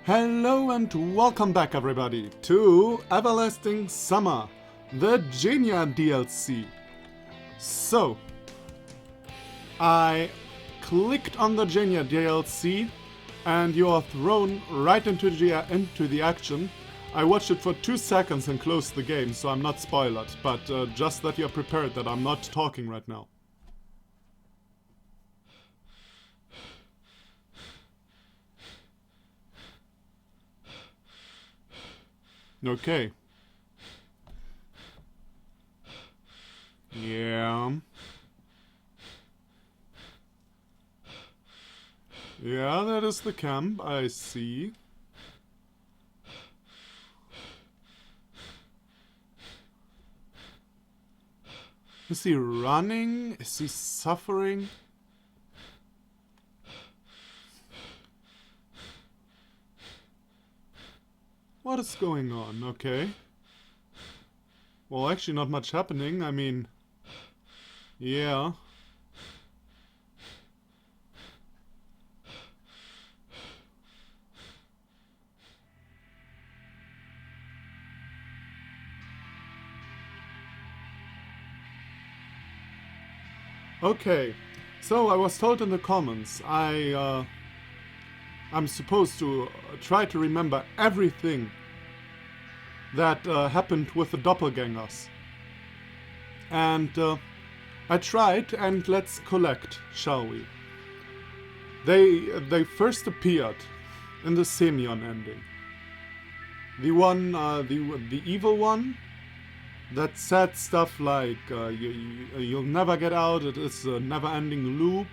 Hello and welcome back everybody to Everlasting Summer, the Zhenya DLC. So, I clicked on the Zhenya DLC and you are thrown right into the action. I watched it for 2 seconds and closed the game, so I'm not spoiled, but just that you're prepared that I'm not talking right now. Okay. Yeah. Yeah, that is the camp, I see. Is he running? Is he suffering? What is going on? Okay. Well, actually not much happening. I mean, yeah. Okay. So I was told in the comments I'm supposed to try to remember everything that happened with the doppelgangers. And I tried, and let's collect, shall we? They first appeared in the Semyon ending. The one, the evil one that said stuff like you'll never get out, it is a never-ending loop.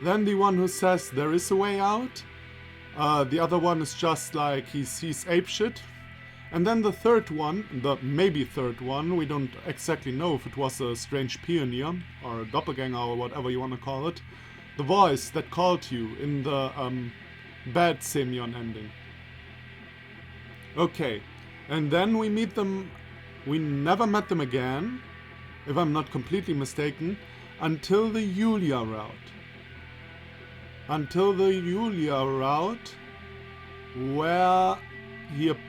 Then the one who says there is a way out. The other one is just like he's apeshit. And then the third one, the maybe third one, we don't exactly know if it was a strange pioneer or a doppelganger or whatever you want to call it. The voice that called you in the bad Semyon ending. Okay, and then we meet them. We never met them again, if I'm not completely mistaken, until the Yulia route. Until the Yulia route, where he appeared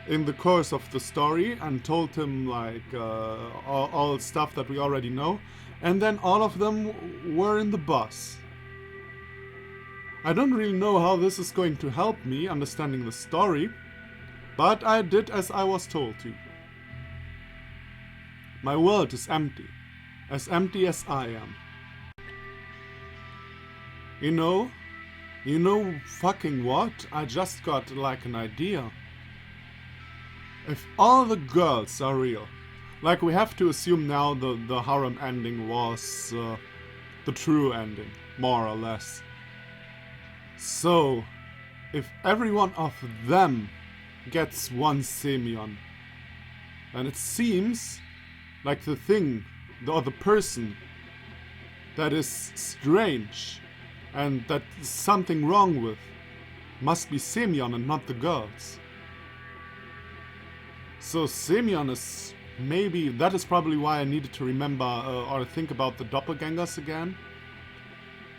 in the course of the story and told him like all stuff that we already know, and then all of them were in the bus. I don't really know how this is going to help me understanding the story, but I did as I was told to. My world is empty as I am. You know fucking what? I just got like an idea. If all the girls are real, like we have to assume now the harem ending was the true ending, more or less. So, if every one of them gets one Semyon, and it seems like the thing, or the person that is strange and that something wrong with must be Semyon and not the girls. So Semyon is maybe, that is probably why I needed to remember or think about the doppelgangers again.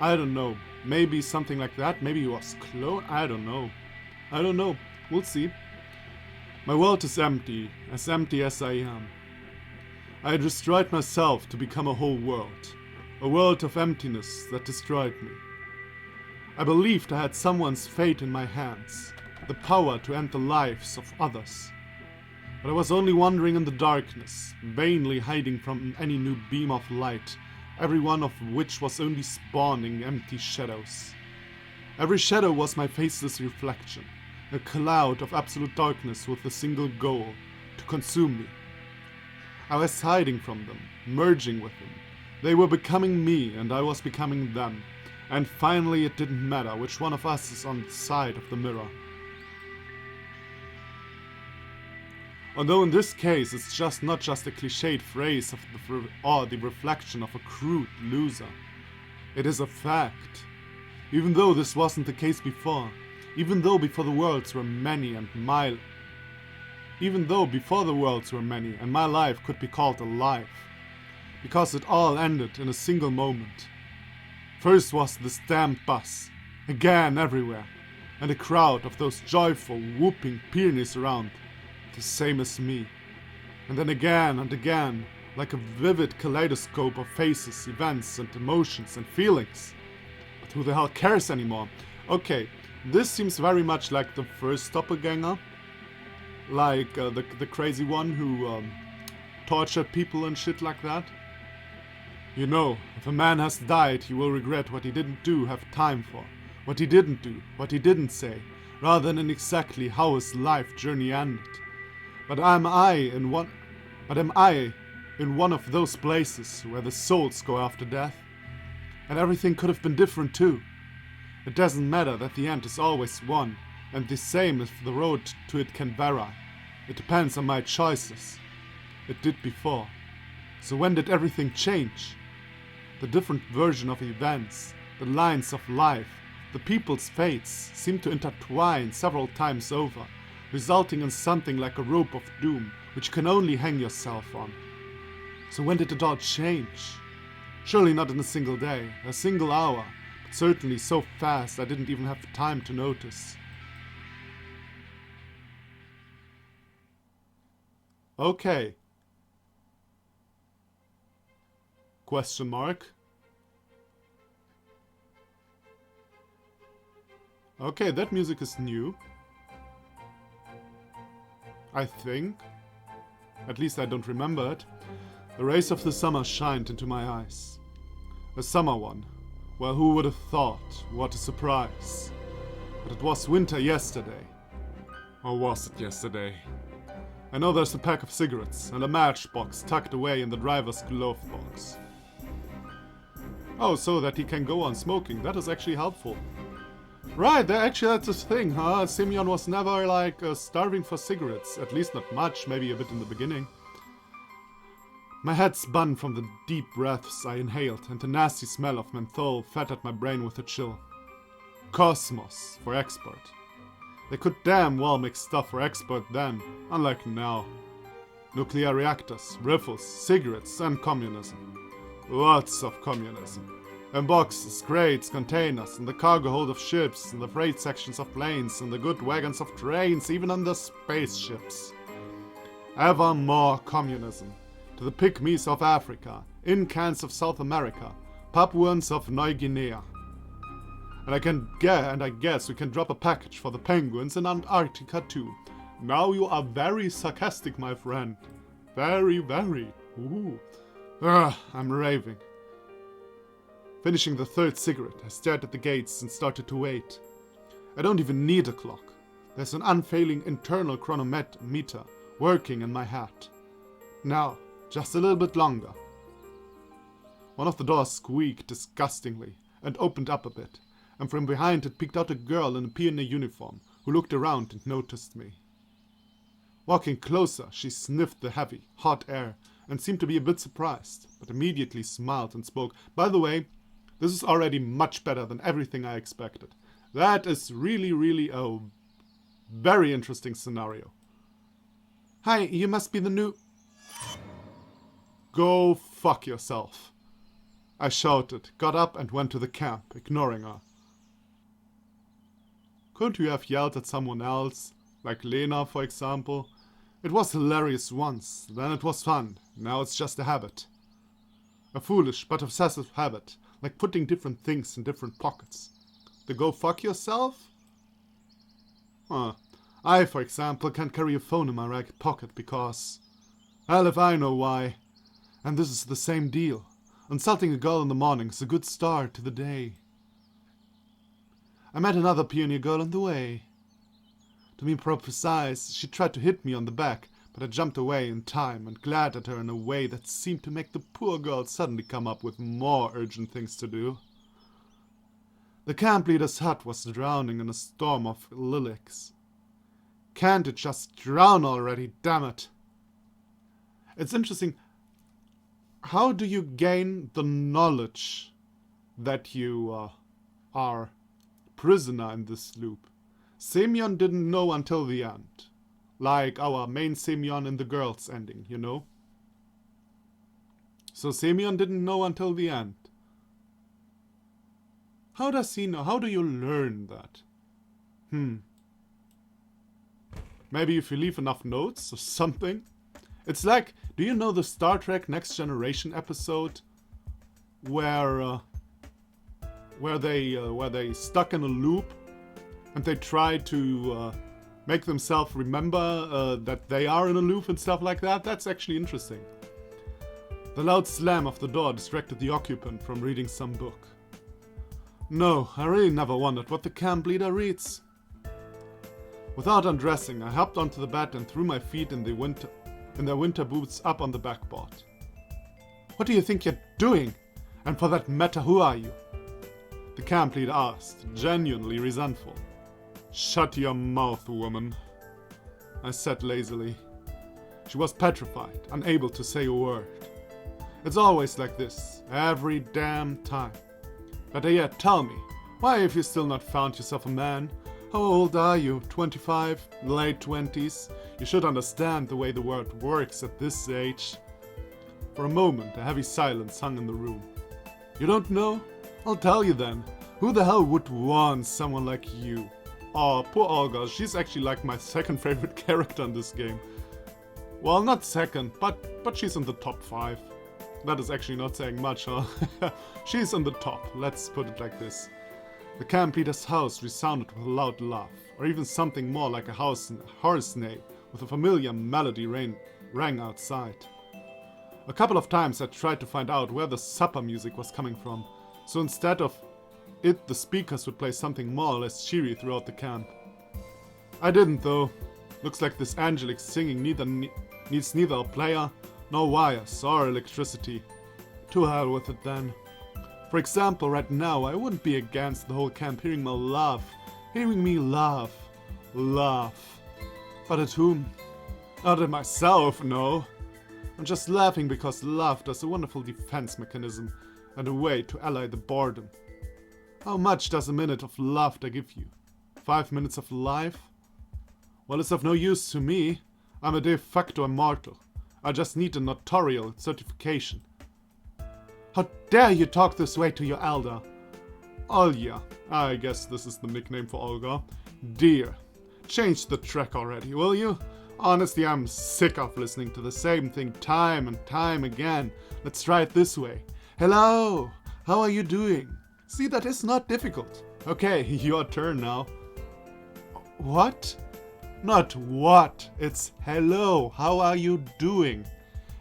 I don't know. Maybe something like that. Maybe he was clone. I don't know. We'll see. My world is empty as I am. I destroyed myself to become a whole world. A world of emptiness that destroyed me. I believed I had someone's fate in my hands, the power to end the lives of others. But I was only wandering in the darkness, vainly hiding from any new beam of light, every one of which was only spawning empty shadows. Every shadow was my faceless reflection, a cloud of absolute darkness with a single goal, to consume me. I was hiding from them, merging with them. They were becoming me and I was becoming them. And finally it didn't matter which one of us is on the side of the mirror. Although in this case it's just not just a cliched phrase of the reflection of a crude loser. It is a fact. Even though this wasn't the case before. Even though before the worlds were many and my life could be called a life. Because it all ended in a single moment. First was this damned bus, Again everywhere, and a crowd of those joyful, whooping peonies around, the same as me. And then again and again, like a vivid kaleidoscope of faces, events, and emotions and feelings. But who the hell cares anymore? Okay, this seems very much like the first doppelganger. Like the crazy one who tortured people and shit like that. You know, if a man has died, he will regret what he didn't do, have time for. What he didn't do, what he didn't say, rather than exactly how his life journey ended. But am I in one of those places where the souls go after death? And everything could have been different too. It doesn't matter that the end is always one, and the same if the road to it can vary. It depends on my choices. It did before. So when did everything change? The different version of events, the lines of life, the people's fates seem to intertwine several times over, resulting in something like a rope of doom which you can only hang yourself on. So when did it all change? Surely not in a single day, a single hour, but certainly so fast I didn't even have time to notice. Okay. Question mark. Okay, that music is new. I think. At least I don't remember it. The rays of the summer shined into my eyes. A summer one. Well, who would have thought? What a surprise. But it was winter yesterday. Or was it yesterday? I know there's a pack of cigarettes and a matchbox tucked away in the driver's glove box. Oh, so that he can go on smoking. That is actually helpful. Right, that's a thing, huh? Semyon was never, starving for cigarettes. At least not much, maybe a bit in the beginning. My head spun from the deep breaths I inhaled, and the nasty smell of menthol fettered my brain with a chill. Cosmos, for expert. They could damn well make stuff for expert then, unlike now. Nuclear reactors, rifles, cigarettes, and communism. Lots of communism. And boxes, crates, containers, in the cargo hold of ships, in the freight sections of planes, in the good wagons of trains, even on the spaceships. Ever more communism. To the pygmies of Africa, Incans of South America, Papuans of New Guinea. And I guess we can drop a package for the penguins in Antarctica too. Now you are very sarcastic, my friend. Very, very. Ooh. I'm raving. Finishing the third cigarette, I stared at the gates and started to wait. I don't even need a clock. There's an unfailing internal chronometer working in my head. Now, just a little bit longer. One of the doors squeaked disgustingly and opened up a bit, and from behind it peeked out a girl in a pioneer uniform who looked around and noticed me. Walking closer, she sniffed the heavy, hot air and seemed to be a bit surprised, but immediately smiled and spoke. By the way, this is already much better than everything I expected. That is really, really a very interesting scenario. Hi, you must be the new... Go fuck yourself. I shouted, got up and went to the camp, ignoring her. Couldn't you have yelled at someone else? Like Lena, for example? It was hilarious once, then it was fun, now it's just a habit. A foolish but obsessive habit, like putting different things in different pockets. The go fuck yourself? I, for example, can't carry a phone in my right pocket because... Hell if I know why. And this is the same deal. Insulting a girl in the morning is a good start to the day. I met another pioneer girl on the way. To be precise, she tried to hit me on the back, but I jumped away in time and glared at her in a way that seemed to make the poor girl suddenly come up with more urgent things to do. The camp leader's hut was drowning in a storm of lilacs. Can't it just drown already, damn it? It's interesting. How do you gain the knowledge that you are prisoner in this loop? Semyon didn't know until the end. Like our main Semyon in the girls ending, you know? So Semyon didn't know until the end. How does he know? How do you learn that? Maybe if you leave enough notes or something? It's like, do you know the Star Trek Next Generation episode where they stuck in a loop and they try to make themselves remember that they are in a loop and stuff like that? That's actually interesting. The loud slam of the door distracted the occupant from reading some book. No, I really never wondered what the camp leader reads. Without undressing, I hopped onto the bed and threw my feet in their winter boots up on the backboard. What do you think you're doing? And for that matter, who are you? The camp leader asked, genuinely resentful. Shut your mouth, woman, I said lazily. She was petrified, unable to say a word. It's always like this, every damn time. Better yet, tell me, why have you still not found yourself a man? How old are you? 25? Late 20s? You should understand the way the world works at this age. For a moment, a heavy silence hung in the room. You don't know? I'll tell you then. Who the hell would want someone like you? Oh, poor Olga. She's actually like my second favorite character in this game. Well, not second, but she's in the top 5. That is actually not saying much, huh? She's in the top, let's put it like this. The camp leader's house resounded with a loud laugh, or even something more like a horse neigh, with a familiar melody rang outside. A couple of times I tried to find out where the supper music was coming from, so instead of it, the speakers would play something more or less cheery throughout the camp. I didn't though. Looks like this angelic singing needs neither a player, nor wires, or electricity. To hell with it then. For example, right now I wouldn't be against the whole camp hearing me laugh. Laugh. But at whom? Not at myself, no. I'm just laughing because laughter is a wonderful defense mechanism and a way to allay the boredom. How much does a minute of laughter give you? 5 minutes of life? Well, it's of no use to me. I'm a de facto immortal. I just need a notarial certification. How dare you talk this way to your elder? Olya, I guess this is the nickname for Olga. Dear, change the track already, will you? Honestly, I'm sick of listening to the same thing time and time again. Let's try it this way. Hello, how are you doing? See, that is not difficult. Okay, your turn now. What? Not what, it's hello, how are you doing?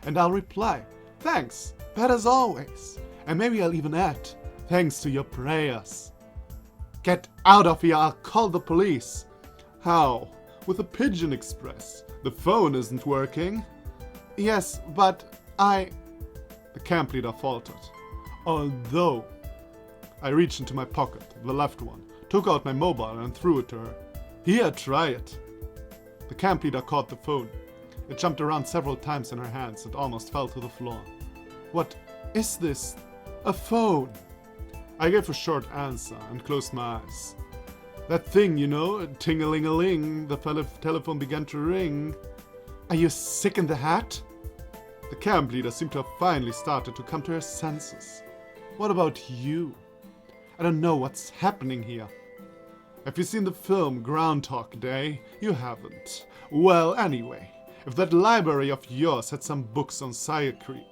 And I'll reply, thanks, bad as always. And maybe I'll even add, thanks to your prayers. Get out of here, I'll call the police. How? With a pigeon express. The phone isn't working. Yes, but The camp leader faltered. Although... I reached into my pocket, the left one, took out my mobile and threw it to her. Here, try it. The camp leader caught the phone. It jumped around several times in her hands and almost fell to the floor. What is this? A phone? I gave a short answer and closed my eyes. That thing, you know, ting-a-ling-a-ling, the telephone began to ring. Are you sick in the hat? The camp leader seemed to have finally started to come to her senses. What about you? I don't know what's happening here. Have you seen the film Groundhog Day? You haven't. Well, anyway, if that library of yours had some books on psychiatry,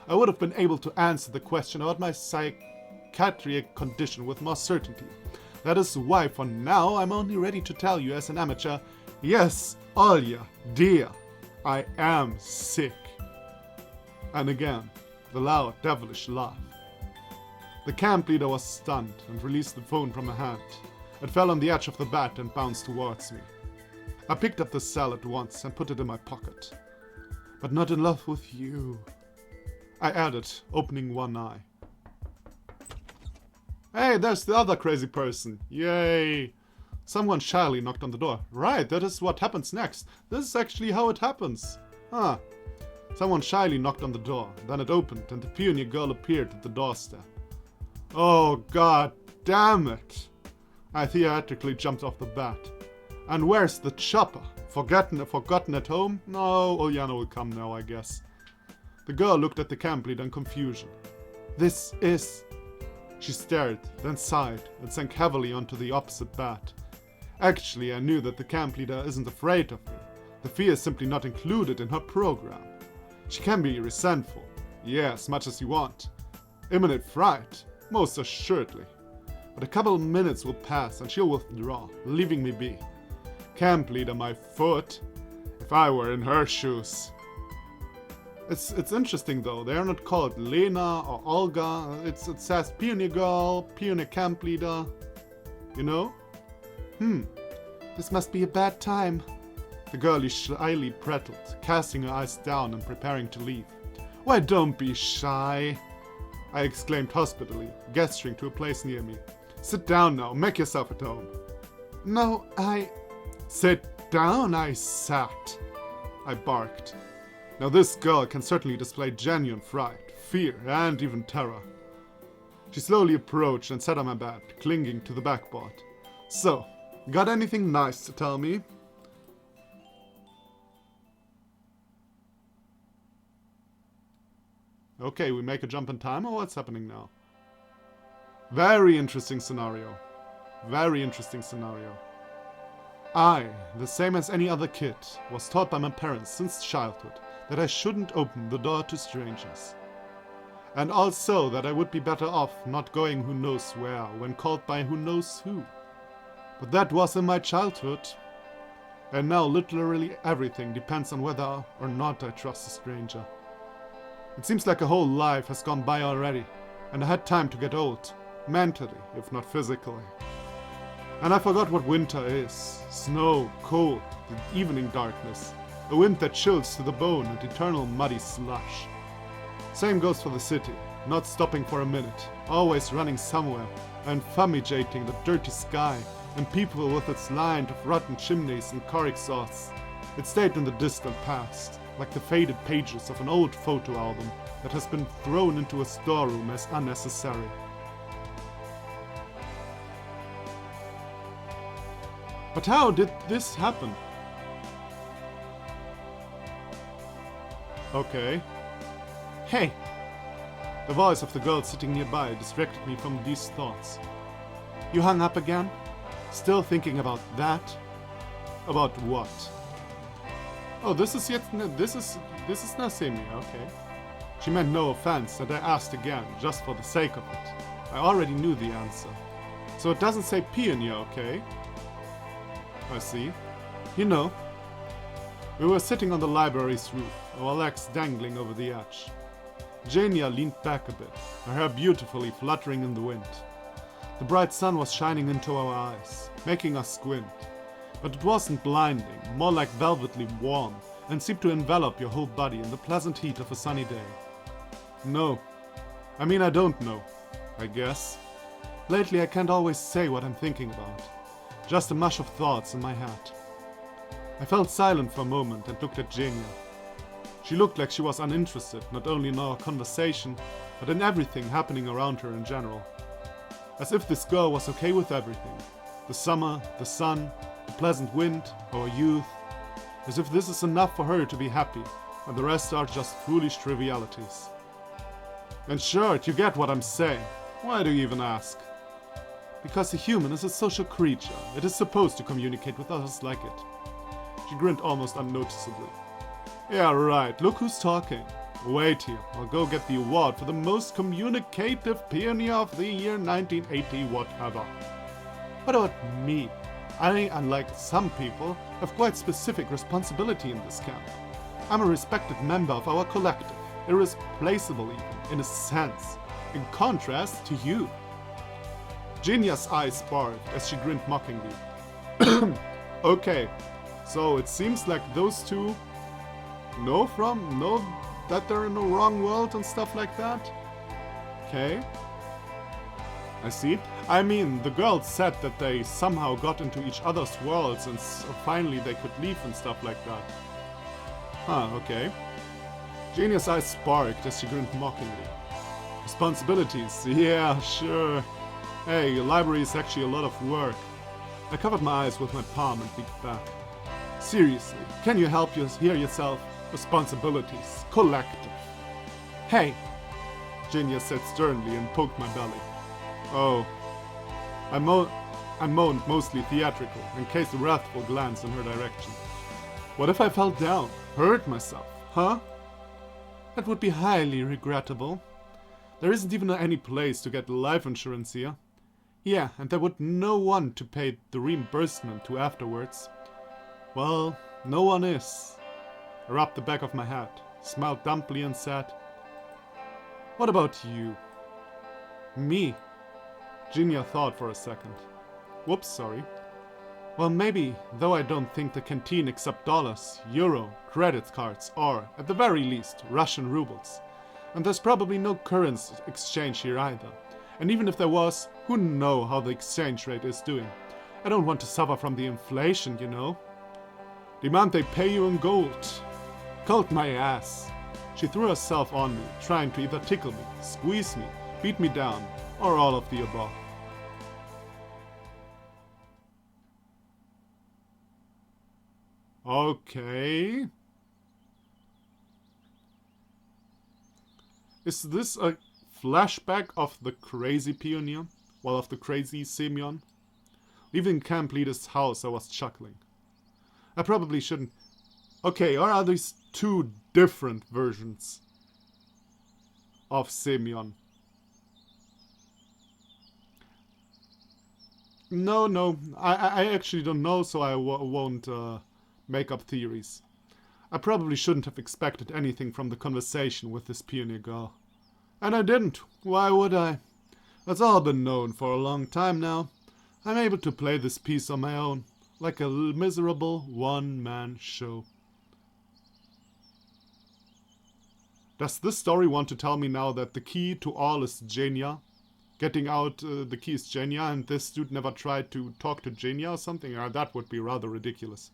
I would have been able to answer the question about my psychiatric condition with more certainty. That is why, for now, I'm only ready to tell you as an amateur, yes, Olya, dear, I am sick. And again, the loud, devilish laugh. The camp leader was stunned and released the phone from her hand. It fell on the edge of the bed and bounced towards me. I picked up the cell at once and put it in my pocket. But not in love with you, I added, opening one eye. Hey, there's the other crazy person. Yay! Someone shyly knocked on the door. Right, that is what happens next. This is actually how it happens. Huh. Someone shyly knocked on the door. Then it opened and the peony girl appeared at the doorstep. Oh, god damn it! I theatrically jumped off the bed. And where's the chopper? Forgotten at home? No, Uljana will come now, I guess. The girl looked at the camp leader in confusion. This is... She stared, then sighed, and sank heavily onto the opposite bed. Actually, I knew that the camp leader isn't afraid of me. The fear is simply not included in her program. She can be resentful, yeah, as much as you want. Imminent fright, most assuredly. But a couple of minutes will pass and she'll withdraw, leaving me be. Camp leader my foot. If I were in her shoes. It's interesting though, they are not called Lena or Olga. It says Pioneer Girl, Pioneer Camp Leader. You know? This must be a bad time. The girlie shyly prattled, casting her eyes down and preparing to leave. Why, don't be shy, I exclaimed hospitably, gesturing to a place near me. Sit down now, make yourself at home. No, Sit down, I sat, I barked. Now this girl can certainly display genuine fright, fear, and even terror. She slowly approached and sat on my bed, clinging to the backboard. So, got anything nice to tell me? Okay, we make a jump in time, or what's happening now? Very interesting scenario. Very interesting scenario. I, the same as any other kid, was taught by my parents since childhood that I shouldn't open the door to strangers. And also that I would be better off not going who knows where when called by who knows who. But that was in my childhood. And now literally everything depends on whether or not I trust a stranger. It seems like a whole life has gone by already, and I had time to get old, mentally, if not physically. And I forgot what winter is. Snow, cold, the evening darkness, a wind that chills to the bone and eternal muddy slush. Same goes for the city, not stopping for a minute, always running somewhere, and fumigating the dirty sky, and people with its line of rotten chimneys and car exhausts. It stayed in the distant past, like the faded pages of an old photo album that has been thrown into a storeroom as unnecessary. But how did this happen? Okay. Hey! The voice of the girl sitting nearby distracted me from these thoughts. You hung up again? Still thinking about that? About what? Oh, this is Nasimi, okay. She meant no offense, and I asked again, just for the sake of it. I already knew the answer. So it doesn't say Pioneer, okay? I see. You know. We were sitting on the library's roof, our legs dangling over the edge. Zhenya leaned back a bit, her hair beautifully fluttering in the wind. The bright sun was shining into our eyes, making us squint. But it wasn't blinding, more like velvetly warm, and seemed to envelop your whole body in the pleasant heat of a sunny day. No. I mean, I don't know, I guess. Lately I can't always say what I'm thinking about. Just a mush of thoughts in my head. I felt silent for a moment and looked at Zhenya. She looked like she was uninterested, not only in our conversation, but in everything happening around her in general. As if this girl was okay with everything. The summer, the sun, the pleasant wind, our youth. As if this is enough for her to be happy, and the rest are just foolish trivialities. And sure, you get what I'm saying. Why do you even ask? Because a human is a social creature. It is supposed to communicate with others like it. She grinned almost unnoticeably. Yeah, right. Look who's talking. Wait here. I'll go get the award for the most communicative pioneer of the year 1980 whatever. What about me? I, unlike some people, have quite specific responsibility in this camp. I'm a respected member of our collective. Irreplaceable even, in a sense. In contrast to you. Zhenya's eyes sparkled as she grinned mockingly. Okay, so it seems like those two know that they're in the wrong world and stuff like that? Okay. I see. I mean, the girls said that they somehow got into each other's worlds and finally they could leave and stuff like that. Huh, okay. Zhenya's eyes sparked as she grinned mockingly. Responsibilities? Yeah, sure. Hey, your library is actually a lot of work. I covered my eyes with my palm and leaned back. Seriously, can you help hear yourself? Responsibilities. Collective. Hey! Zhenya said sternly and poked my belly. Oh. I moaned mostly theatrical, and cast a wrathful glance in her direction. What if I fell down? Hurt myself? Huh? That would be highly regrettable. There isn't even any place to get life insurance here. Yeah, and there would no one to pay the reimbursement to afterwards. Well, no one is. I rubbed the back of my head, smiled dumbly and said, "What about you?" Me? Zhenya thought for a second. Whoops, sorry. Well, maybe, though I don't think the canteen accept dollars, euro, credit cards, or, at the very least, Russian rubles. And there's probably no currency exchange here either. And even if there was, who knows how the exchange rate is doing? I don't want to suffer from the inflation, you know. Demand they pay you in gold. Cold my ass. She threw herself on me, trying to either tickle me, squeeze me, beat me down, or all of the above. Okay. Is this a flashback of the crazy pioneer? Well, of the crazy Semyon? Leaving camp leader's house, I was chuckling. I probably shouldn't... Okay, or are these two different versions of Semyon? No, I actually don't know, so I won't make up theories. I probably shouldn't have expected anything from the conversation with this pioneer girl. And I didn't. Why would I? That's all been known for a long time now. I'm able to play this piece on my own, like a miserable one-man show. Does this story want to tell me now that the key to all is Zhenya? Getting out the key is Zhenya, and this dude never tried to talk to Zhenya or something? That would be rather ridiculous.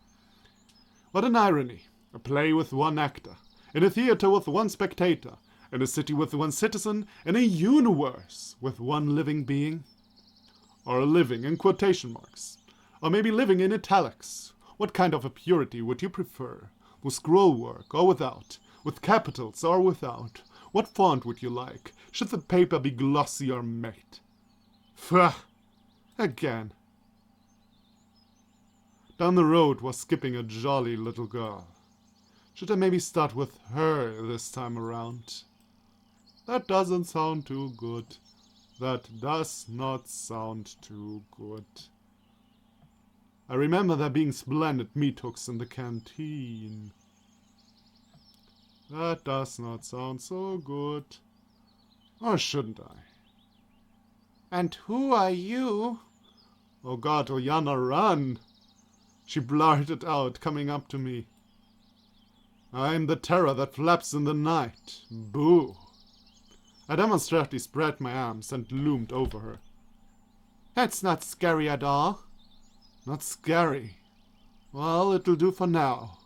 What an irony. A play with one actor, in a theater with one spectator, in a city with one citizen, in a universe with one living being. Or living in quotation marks. Or maybe living in italics. What kind of a purity would you prefer? With scroll work or without? With capitals or without? What font would you like? Should the paper be glossy or matte? Pfft! Again. Down the road was skipping a jolly little girl. Should I maybe start with her this time around? That doesn't sound too good. That does not sound too good. I remember there being splendid meat hooks in the canteen. That does not sound so good. Or shouldn't I? And who are you? Oh God, Olyana, run! She blurted out, coming up to me. I'm the terror that flaps in the night. Boo! I demonstratively spread my arms and loomed over her. That's not scary at all. Not scary. Well, it'll do for now.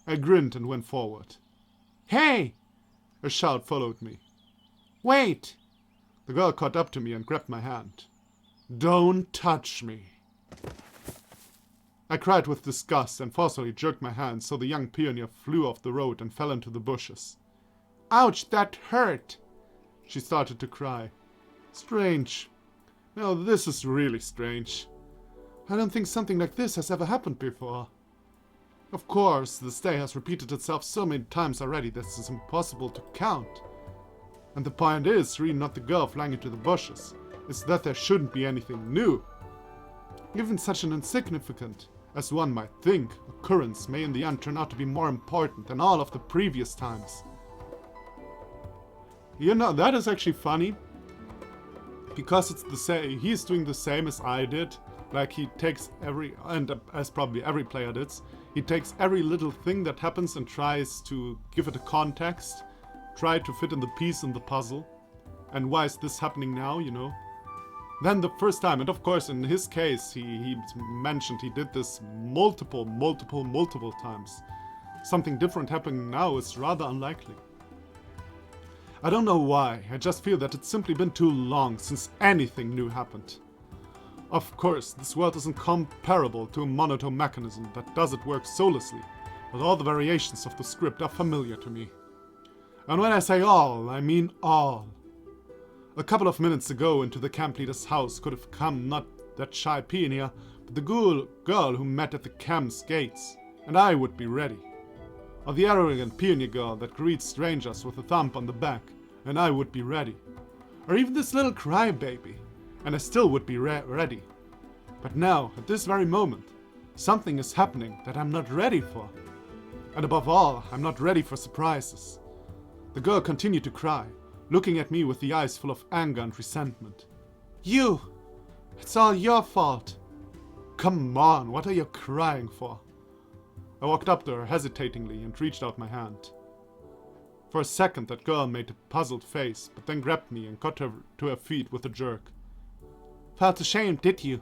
I grinned and went forward. Hey! A shout followed me. Wait! The girl caught up to me and grabbed my hand. Don't touch me. I cried with disgust and forcefully jerked my hand so the young pioneer flew off the road and fell into the bushes. Ouch, that hurt! She started to cry. Strange. No, this is really strange. I don't think something like this has ever happened before. Of course, this day has repeated itself so many times already that it's impossible to count. And the point is really not the girl flying into the bushes. It's that there shouldn't be anything new. Even such an insignificant, as one might think, occurrence may in the end turn out to be more important than all of the previous times. You know, that is actually funny. Because it's the same, he's doing the same as I did. Like he takes every, and as probably every player did, he takes every little thing that happens and tries to give it a context. Try to fit in the piece in the puzzle. And why is this happening now, you know? Then the first time, and of course in his case, he mentioned he did this multiple times. Something different happening now is rather unlikely. I don't know why, I just feel that it's simply been too long since anything new happened. Of course, this world isn't comparable to a monotone mechanism that doesn't work soullessly, but all the variations of the script are familiar to me. And when I say all, I mean all. A couple of minutes ago into the camp leader's house could have come not that shy pioneer, but the girl who met at the camp's gates, and I would be ready. Or the arrogant pioneer girl that greets strangers with a thump on the back, and I would be ready. Or even this little crybaby, and I still would be ready. But now, at this very moment, something is happening that I'm not ready for. And above all, I'm not ready for surprises. The girl continued to cry, looking at me with the eyes full of anger and resentment. You! It's all your fault! Come on, what are you crying for? I walked up to her hesitatingly and reached out my hand. For a second that girl made a puzzled face, but then grabbed me and got her to her feet with a jerk. Felt ashamed, did you?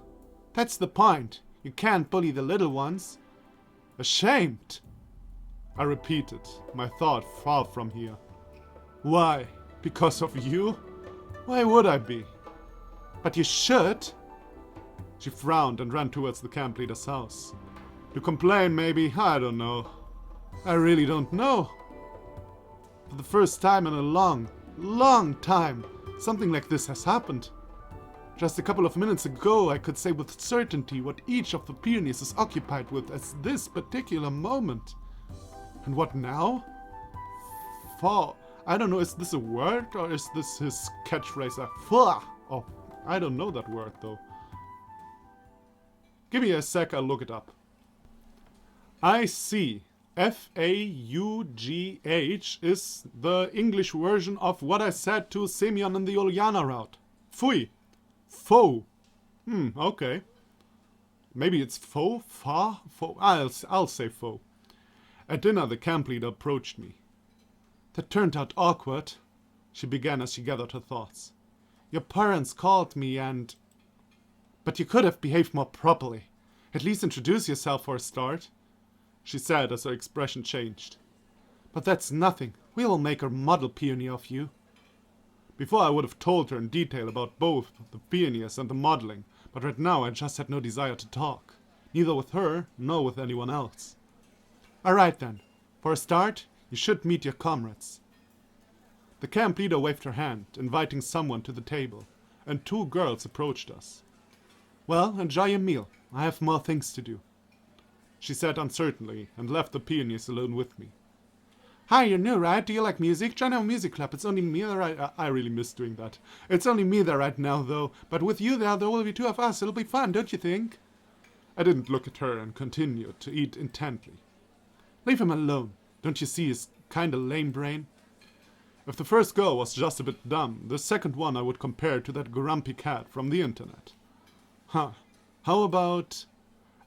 That's the point. You can't bully the little ones. Ashamed? I repeated, my thought far from here. Why? Because of you? Why would I be? But you should. She frowned and ran towards the camp leader's house. To complain, maybe? I don't know. I really don't know. For the first time in a long, long time, something like this has happened. Just a couple of minutes ago, I could say with certainty what each of the pioneers is occupied with at this particular moment. And what now? I don't know, is this a word or is this his catchphrase? Oh, I don't know that word though. Give me a sec, I'll look it up. I see. F-A-U-G-H is the English version of what I said to Semyon in the Ulyana route. Fui. Foe. Okay. Maybe it's foe? Fa? Foe? I'll say foe. At dinner, the camp leader approached me. That turned out awkward, she began as she gathered her thoughts. Your parents called me and... But you could have behaved more properly. At least introduce yourself for a start, she said as her expression changed. But that's nothing. We will make a model pioneer of you. Before I would have told her in detail about both the pioneers and the modeling, but right now I just had no desire to talk. Neither with her, nor with anyone else. Alright then. For a start, you should meet your comrades. The camp leader waved her hand, inviting someone to the table, and two girls approached us. Well, enjoy your meal. I have more things to do, she said uncertainly, and left the pioneers alone with me. Hi, you're new, right? Do you like music? Join our music club. It's only me there. I really miss doing that. It's only me there right now, though. But with you there will be two of us. It'll be fun, don't you think? I didn't look at her and continued to eat intently. Leave him alone. Don't you see his kinda lame brain? If the first girl was just a bit dumb, the second one I would compare to that grumpy cat from the internet. Huh. How about...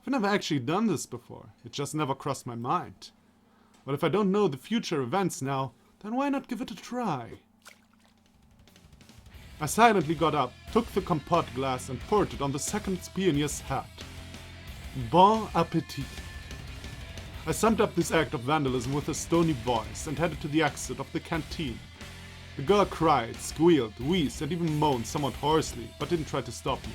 I've never actually done this before. It just never crossed my mind. But if I don't know the future events now, then why not give it a try? I silently got up, took the compote glass and poured it on the second pioneer's hat. Bon appetit. I summed up this act of vandalism with a stony voice and headed to the exit of the canteen. The girl cried, squealed, wheezed and even moaned somewhat hoarsely, but didn't try to stop me.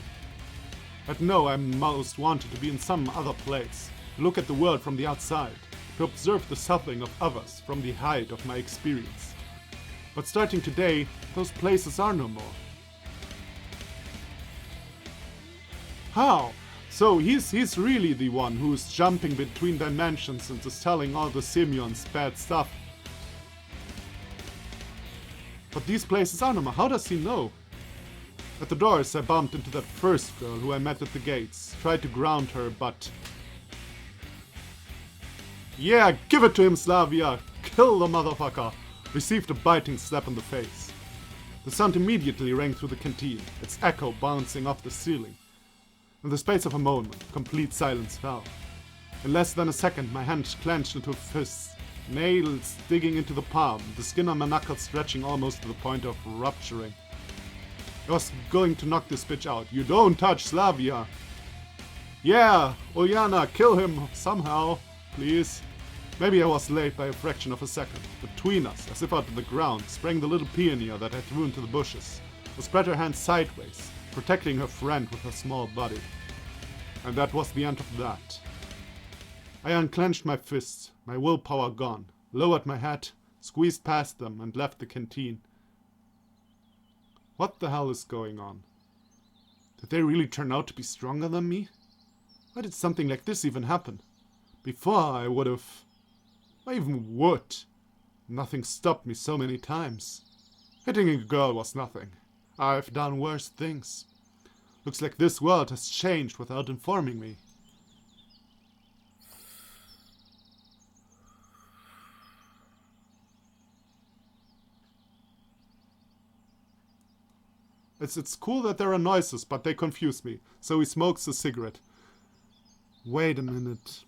I'd know I most wanted to be in some other place, to look at the world from the outside, to observe the suffering of others from the height of my experience. But starting today, those places are no more. How? So he's really the one who's jumping between dimensions and is telling all the Semyons bad stuff. But these places are no more. How does he know? At the doors I bumped into that first girl who I met at the gates, tried to ground her, but... Yeah, give it to him, Slavia! Kill the motherfucker! Received a biting slap in the face. The sound immediately rang through the canteen, its echo bouncing off the ceiling. In the space of a moment, complete silence fell. In less than a second, my hand clenched into fists, nails digging into the palm, the skin on my knuckles stretching almost to the point of rupturing. I was going to knock this bitch out. You don't touch Slavia! Yeah! Ulyana, kill him somehow, please. Maybe I was late by a fraction of a second. Between us, as if out of the ground, sprang the little pioneer that I threw into the bushes, who spread her hands sideways, protecting her friend with her small body. And that was the end of that. I unclenched my fists, my willpower gone, lowered my head, squeezed past them, and left the canteen. What the hell is going on? Did they really turn out to be stronger than me? Why did something like this even happen? Before I would have... I even would. Nothing stopped me so many times. Hitting a girl was nothing. I've done worse things. Looks like this world has changed without informing me. It's cool that there are noises, but they confuse me. So he smokes a cigarette. Wait a minute.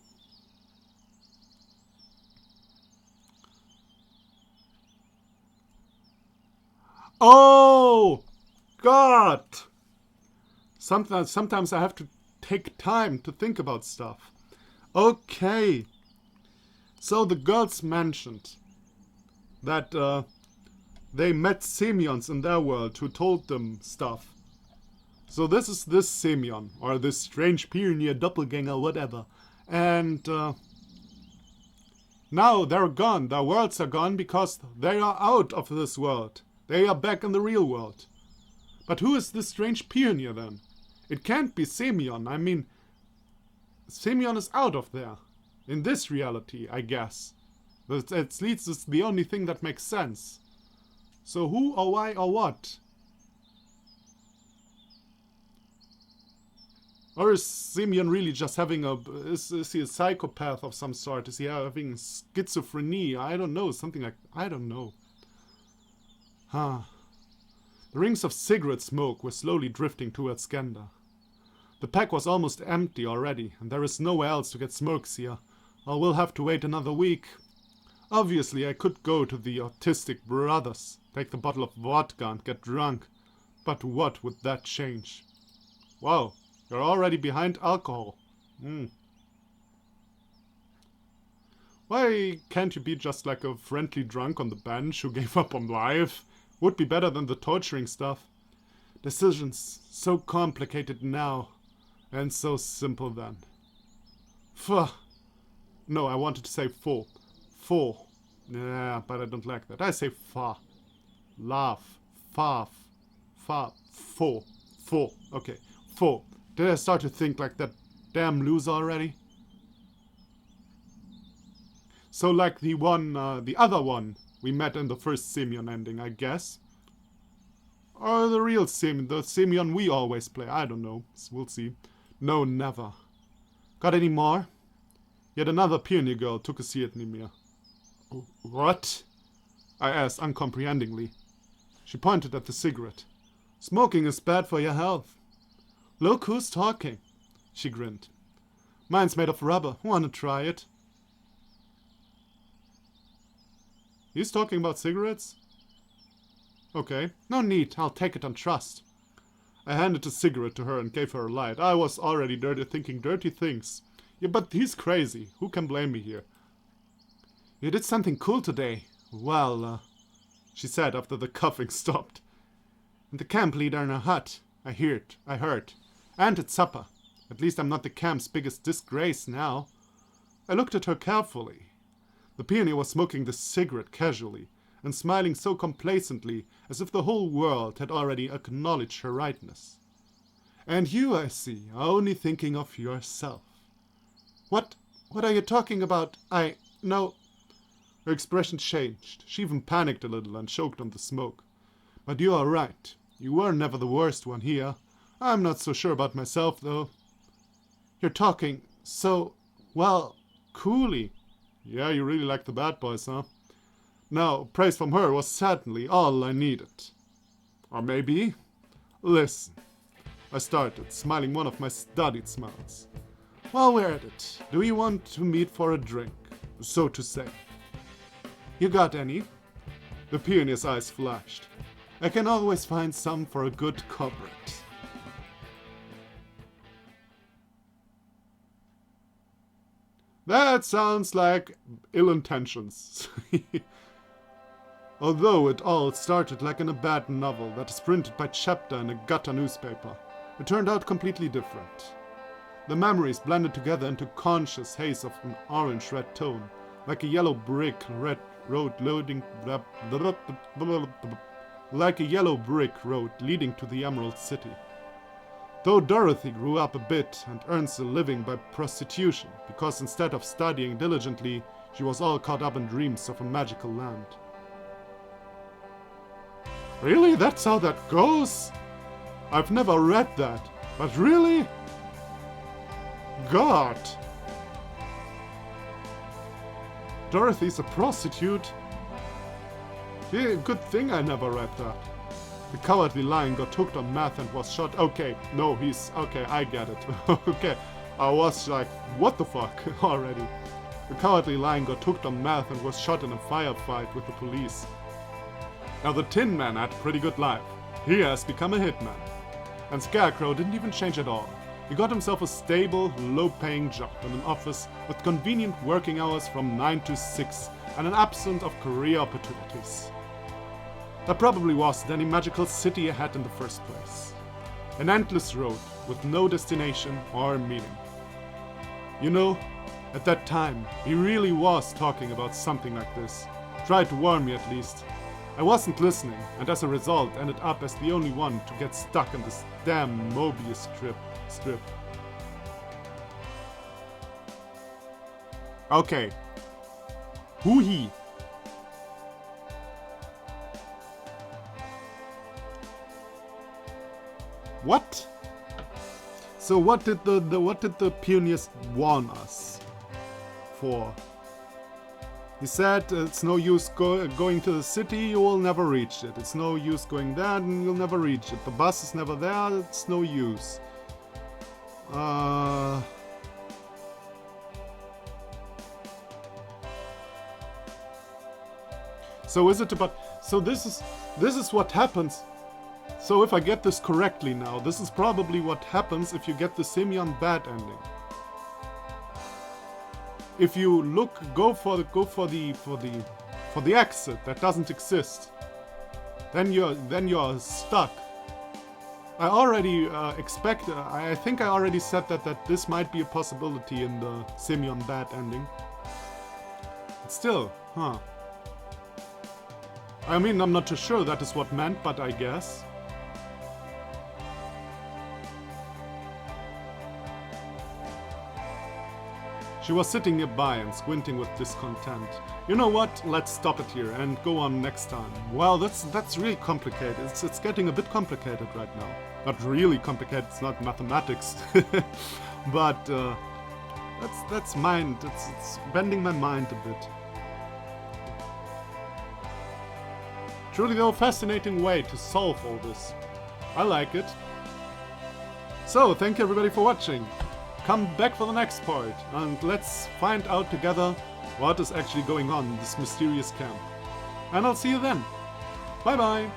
Oh! God! Sometimes I have to take time to think about stuff. Okay. So the girls mentioned that they met Semyons in their world who told them stuff. So this is this Semyon, or this strange pioneer doppelganger, whatever. And now they're gone. Their worlds are gone because they are out of this world. They are back in the real world. But who is this strange pioneer then? It can't be Semyon. I mean, Semyon is out of there. In this reality, I guess. At least it's the only thing that makes sense. So who or why or what? Or is Semyon really just having a... Is he a psychopath of some sort? Is he having schizophrenia? I don't know. Something like... I don't know. Huh. The rings of cigarette smoke were slowly drifting towards Skanda. The pack was almost empty already, and there is nowhere else to get smokes here. I will have to wait another week. Obviously, I could go to the Autistic Brothers, take the bottle of vodka and get drunk. But what would that change? Wow, you're already behind alcohol. Why can't you be just like a friendly drunk on the bench who gave up on life? Would be better than the torturing stuff. Decisions so complicated now, and so simple then. Pho. No, I wanted to say four. Four. Yeah, but I don't like that. I say fa. Laugh. Fa. Fa. Four. Four. Okay. Four. Did I start to think like that damn loser already? So like the one, the other one we met in the first Semyon ending, I guess. Or the real Semyon, the Semyon we always play. I don't know. We'll see. No, never. Got any more? Yet another pioneer girl took a seat near me. What? I asked uncomprehendingly. She pointed at the cigarette. Smoking is bad for your health. Look who's talking. She grinned. Mine's made of rubber. Wanna try it? He's talking about cigarettes? Okay, no need. I'll take it on trust. I handed a cigarette to her and gave her a light. I was already thinking dirty things. Yeah, but he's crazy. Who can blame me here? You did something cool today. Well, she said after the coughing stopped. And the camp leader in her hut. I heard. And at supper. At least I'm not the camp's biggest disgrace now. I looked at her carefully. The pioneer was smoking the cigarette casually, and smiling so complacently as if the whole world had already acknowledged her rightness. And you, I see, are only thinking of yourself. What are you talking about? No. Her expression changed. She even panicked a little and choked on the smoke. But you are right. You were never the worst one here. I'm not so sure about myself, though. You're talking so, well, coolly. Yeah, you really like the bad boys, huh? Now, praise from her was certainly all I needed. Or maybe... Listen. I started, smiling one of my studied smiles. While we're at it, do you want to meet for a drink, so to say? You got any? The pioneer's eyes flashed. I can always find some for a good culprit. That sounds like ill intentions. Although it all started like in a bad novel that is printed by chapter in a gutter newspaper, it turned out completely different. The memories blended together into conscious haze of an orange-red tone, like a yellow brick red road loading... like a yellow brick road leading to the Emerald City. Though Dorothy grew up a bit and earns a living by prostitution, because instead of studying diligently, she was all caught up in dreams of a magical land. Really? That's how that goes? I've never read that, but really? God! Dorothy's a prostitute? Yeah, good thing I never read that. The cowardly lion got hooked on meth and was shot. Okay, no, okay, I get it. Okay, I was like, what the fuck already? The cowardly lion got hooked on meth and was shot in a firefight with the police. Now the Tin Man had a pretty good life. He has become a hitman. And Scarecrow didn't even change at all. He got himself a stable, low-paying job in an office with convenient working hours from 9 to 6 and an absence of career opportunities. There probably wasn't any magical city ahead in the first place. An endless road with no destination or meaning. You know, at that time, he really was talking about something like this. Tried to warn me at least. I wasn't listening, and as a result ended up as the only one to get stuck in this damn Mobius strip. Okay. Who he? What? So what did the pioneers warn us for? He said it's no use going to the city, you will never reach it. It's no use going there and you'll never reach it. The bus is never there, it's no use. So is it about... So this is what happens. So if I get this correctly now, this is probably what happens if you get the Simeon bad ending. If you go for the exit that doesn't exist, then you're stuck. I already I think I already said that this might be a possibility in the Simeon bad ending. But still, huh? I mean, I'm not too sure that is what meant, but I guess. She was sitting nearby and squinting with discontent. You know what? Let's stop it here and go on next time. Well, that's really complicated. It's getting a bit complicated right now. Not really complicated. It's not mathematics, but that's mind. It's bending my mind a bit. Truly, though, fascinating way to solve all this. I like it. So, thank you everybody for watching. Come back for the next part, and let's find out together what is actually going on in this mysterious camp. And I'll see you then. Bye bye!